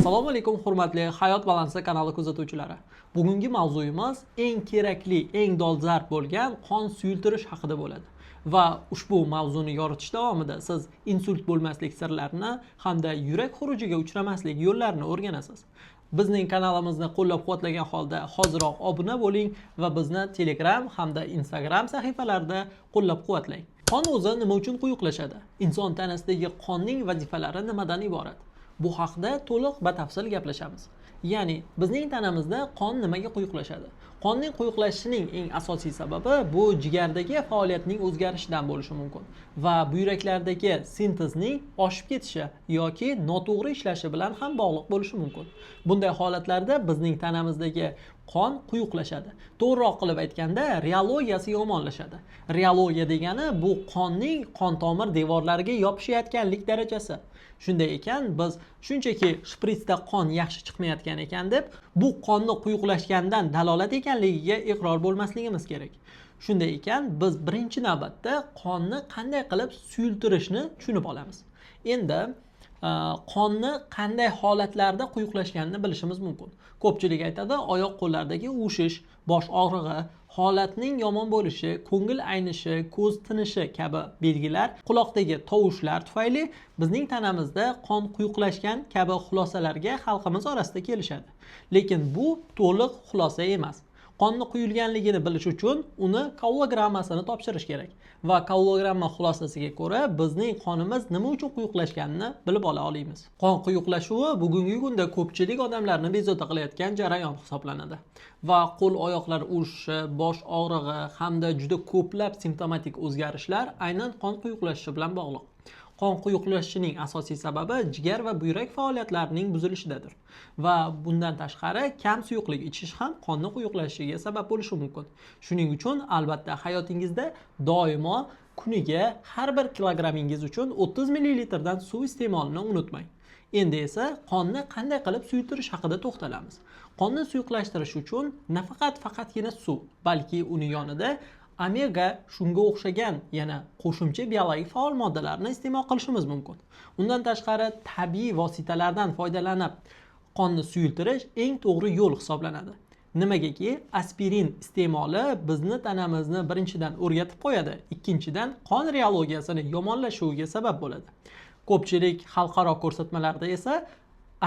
Assalomu alaykum hurmatli Hayot balansi kanali kuzatuvchilari. Bugungi mavzuyimiz eng kerakli, eng dolzarb bo'lgan qon suyultirish haqida bo'ladi. Va ushbu mavzuni yoritish davomida siz insult bo'lmaslik sirlarini hamda yurak xurujiga uchramaslik yo'llarini o'rganasiz. Bizning kanalimizni qo'llab-quvvatlagan holda hoziroq obuna bo'ling va bizni Telegram hamda Instagram sahifalarida qo'llab-quvvatlang. Qon o'zi nima uchun quyuqlashadi? Inson tanasidagi qonning vazifalari nimadan iborat? Bu haqda to'liq batafsil gaplashamiz. Ya'ni bizning tanamizda qon nimaga quyuqlashadi? Qonning quyuqlashishining eng asosiy sababi bu jigardagi faoliyatning o'zgarishidan bo'lishi mumkin va buyraklardagi sintezning oshib ketishi yoki noto'g'ri ishlashi bilan ham bog'liq bo'lishi mumkin. Bunday holatlarda bizning tanamizdagi qon quyuqlashadi. To'g'riroq qilib aytganda, reologiyasi yomonlashadi. Reologiya degani bu qonning qon tomir devorlariga yopishayotganlik darajasi. Shunday ekan, biz shunchaki shpritsda qon yaxshi chiqmayotgan ekan deb, bu qonni quyuqlashgandan dalolat ekanligiga iqror bo'lmasligimiz kerak. Shunday ekan, biz birinchi navbatda qonni qanday qilib suyultirishni tushunib olamiz. Endi qonni qanday holatlarda quyuqlashganini bilishimiz mumkin. Ko'pchilik aytadi, oyoq qo'llardagi uvishish, bosh og'rig'i, holatning yomon bo'lishi, ko'ngil aynishi, ko'z tinishi kabi belgilar, quloqdagi tovushlar tufayli bizning tanamizda qon quyuqlashgan kabi xulosalarga xalqimiz orasida kelishadi. Lekin bu to'liq xulosa emas. Qonni quyilganligini bilish uchun uni koagrammasini topshirish kerak va koagramma xulosasiga ko'ra bizning qonimiz nima uchun quyuqlashganini bilib ola olamiz. Qon quyuqlashuvi bugungi kunda ko'pchilik odamlarni bezovta qilayotgan jarayon hisoblanadi va qo'l-oyoqlar uvishishi, bosh og'rig'i hamda juda ko'plab simptomatik o'zgarishlar aynan qon quyuqlashishi bilan bog'liq. Qon quyuqlashishining asosiy sababi jigar va buyrak faoliyatlarining buzilishidadir. Va bundan tashqari kam suyuqlik ichish ham qonni quyuqlashishiga sabab bo'lishi mumkin. Shuning uchun albatta hayotingizda doimo kuniga har bir kilogrammingiz uchun 30 ml dan suv iste'molini unutmang. Endi esa qonni qanday qilib suyultirish haqida to'xtalamiz. Qonni suyuqlashtirish uchun faqatgina suv, balki uni yonida omega shunga o'xshagan yana qo'shimcha biologik faol moddalarni iste'mol qilishimiz mumkin. Undan tashqari tabiiy vositalardan foydalanib qonni suyultirish eng to'g'ri yo'l hisoblanadi. Nimagaki aspirin iste'moli bizni tanamizni birinchidan o'rgatib qo'yadi, ikkinchidan qon reologiyasini yomonlashuviga sabab bo'ladi. Ko'pchilik xalqaro ko'rsatmalarda esa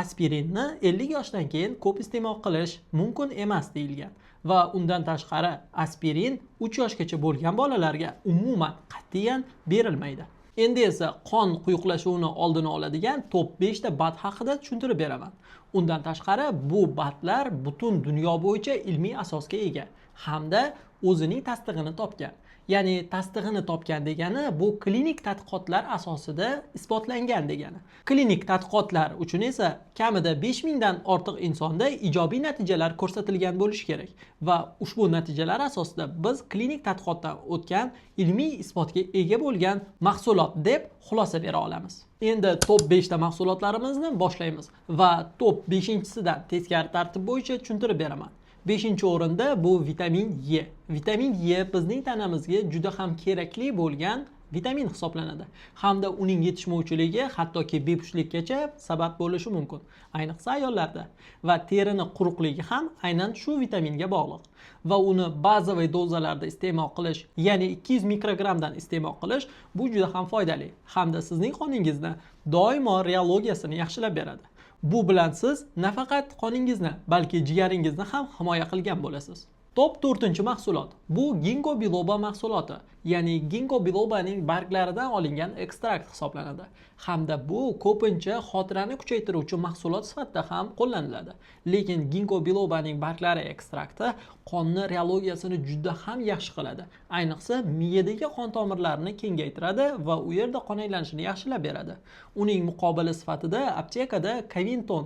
aspirinni 50 yoshdan keyin ko'p iste'mol qilish mumkin emas deyilgan. Va undan tashqari aspirin 3 yoshgacha bo'lgan bolalarga umuman qat'iyan berilmaydi. Endi esa qon quyuqlashuvini oldini oladigan top 5 ta bat haqida tushuntirib beraman. Undan tashqari bu batlar butun dunyo bo'yicha ilmiy asosga ega hamda o'zining tasdig'ini topgan. Ya'ni tasdig'ini topgan degani bu klinik tadqiqotlar asosida isbotlangan degani. Klinik tadqiqotlar uchun esa kamida 5000 dan ortiq insonda ijobiy natijalar ko'rsatilgan bo'lishi kerak va ushbu natijalar asosida biz klinik tadqiqotdan o'tgan ilmiy isbotga ega bo'lgan mahsulot deb xulosa bera olamiz. Endi top 5 ta mahsulotlarimizni boshlaymiz va top 5-sidan teskari tartib bo'yicha tushuntirib beraman. 5-o'rinda bu vitamin E. Vitamin E bizning tanamizga juda ham kerakli bo'lgan vitamin hisoblanadi. Hamda uning yetishmovchiligi hattoki bepushtlikkacha sabab bo'lishi mumkin, ayniqsa ayollarda. Va terining quruqligi ham aynan shu vitaminga bog'liq. Va uni bazaviy dozalarda iste'mol qilish, ya'ni 200 mikrogramdan iste'mol qilish bu juda ham foydali hamda sizning qoningizni doimo reologiyasini yaxshilab beradi. Bu bilan siz nafaqat qoningizni, balki jigaringizni ham himoya qilgan bo'lasiz. Top 4-mahsulot. Bu ginkgo biloba mahsuloti, ya'ni ginkgo bilobaning barglaridan olingan ekstrakt hisoblanadi. Hamda bu ko'pincha xotirani kuchaytiruvchi mahsulot sifatida ham qo'llaniladi. Lekin ginkgo bilobaning barglari ekstrakti qonni reologiyasini juda ham yaxshi qiladi. Ayniqsa miyadagi qon tomirlarini kengaytiradi va u yerda qon aylanishini yaxshilab beradi. Uning muqobili sifatida aptekada Kavinton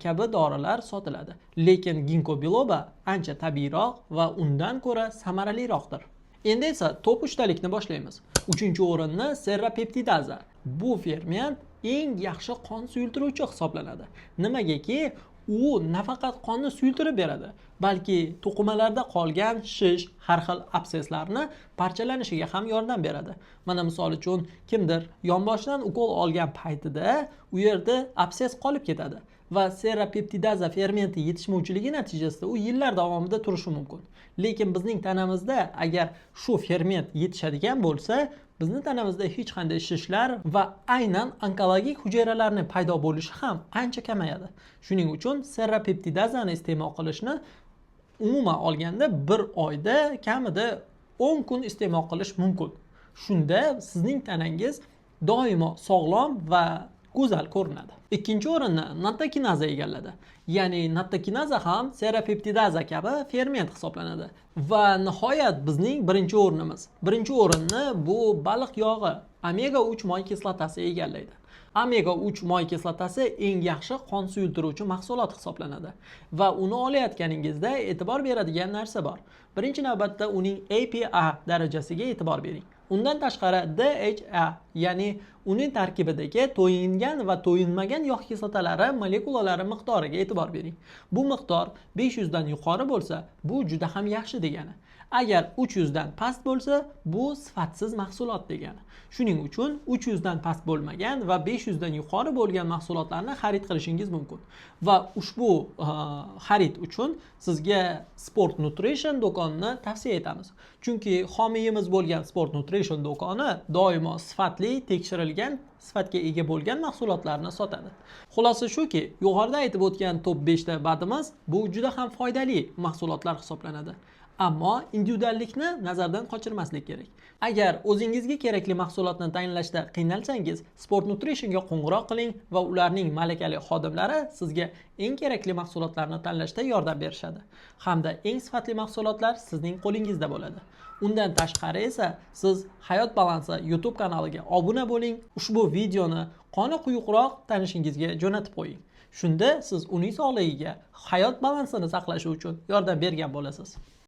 kabi dorilar sotiladi. Lekin ginkgo biloba ancha tabiiyroq va undan ko'ra samaraliroqdir. Endi esa top 3talikni boshlaymiz. 3-o'rinni serrapeptidaza. Bu ferment eng yaxshi qon suyultiruvchi hisoblanadi. Nimagaki u nafaqat qonni suyultirib beradi, balki to'qimalarda qolgan shish, har xil abseslarni parchalanishiga ham yordam beradi. Mana misol uchun kimdir yonboshidan ukol olgan paytida u yerda abses qolib ketadi va serrapeptidaza fermenti yetishmovchiligi natijasida u yillar davomida turishi mumkin. Lekin bizning tanamizda agar shu ferment yetishadigan bo'lsa, bizning tanamizda hech qanday shishlar va aynan onkologik hujayralarning paydo bo'lishi ham ancha kamayadi. Shuning uchun serrapeptidazani iste'mol qilishni umuman olganda bir oyda kamida 10 kun iste'mol qilish mumkin. Shunda sizning tanangiz doimo sog'lom va go'zal ko'rinadi. Ikkinchi o'rinni natokinaza egalladi. Ya'ni natokinaza ham serrapeptidaza kabi ferment hisoblanadi. Va nihoyat bizning birinchi o'rnimiz. Birinchi o'rinni bu baliq yog'i omega 3 moy kislotasi egallaydi. Omega 3 moy kislotasi eng yaxshi qon suyultiruvchi mahsulot hisoblanadi va uni olayotganingizda e'tibor beradigan narsa bor. Birinchi navbatda uning APA darajasiga e'tibor bering. Undan tashqari DHA, ya'ni uning tarkibidagi to'yingan va to'yinmagan yog' kislotalari molekulalari miqdoriga e'tibor bering. Bu miqdor 500 dan yuqori bo'lsa, bu juda ham yaxshi degani. Agar 300 dan past bo'lsa, bu sifatsiz mahsulot degani. Shuning uchun 300 dan past bo'lmagan va 500 dan yuqori bo'lgan mahsulotlarni xarid qilishingiz mumkin. Va ushbu xarid uchun sizga Sport Nutrition do'konini tavsiya etamiz. Chunki homiyimiz bo'lgan Sport Nutrition do'koni doimo sifatli, tekshirilgan, sifatga ega bo'lgan mahsulotlarni sotadi. Xulosa shuki, yuqorida aytib o'tgan top 5 ta badimiz bu juda ham foydali mahsulotlar hisoblanadi. Ammo individuallikni nazardan qochirmaslik kerak. Agar o'zingizga kerakli mahsulotni tayinlashda qiynalsangiz, Sport Nutritionga qo'ng'iroq qiling va ularning malakali xodimlari sizga eng kerakli mahsulotlarni tanlashda yordam berishadi. Hamda eng sifatli mahsulotlar sizning qo'lingizda bo'ladi. Undan tashqari esa siz Hayot Balansi YouTube kanaliga obuna bo'ling, ushbu videoni qoni quyuqroq tanishingizga jo'natib qo'ying. Shunda siz uning sog'ligiga, hayot balansini saqlashi uchun yordam bergan bo'lasiz.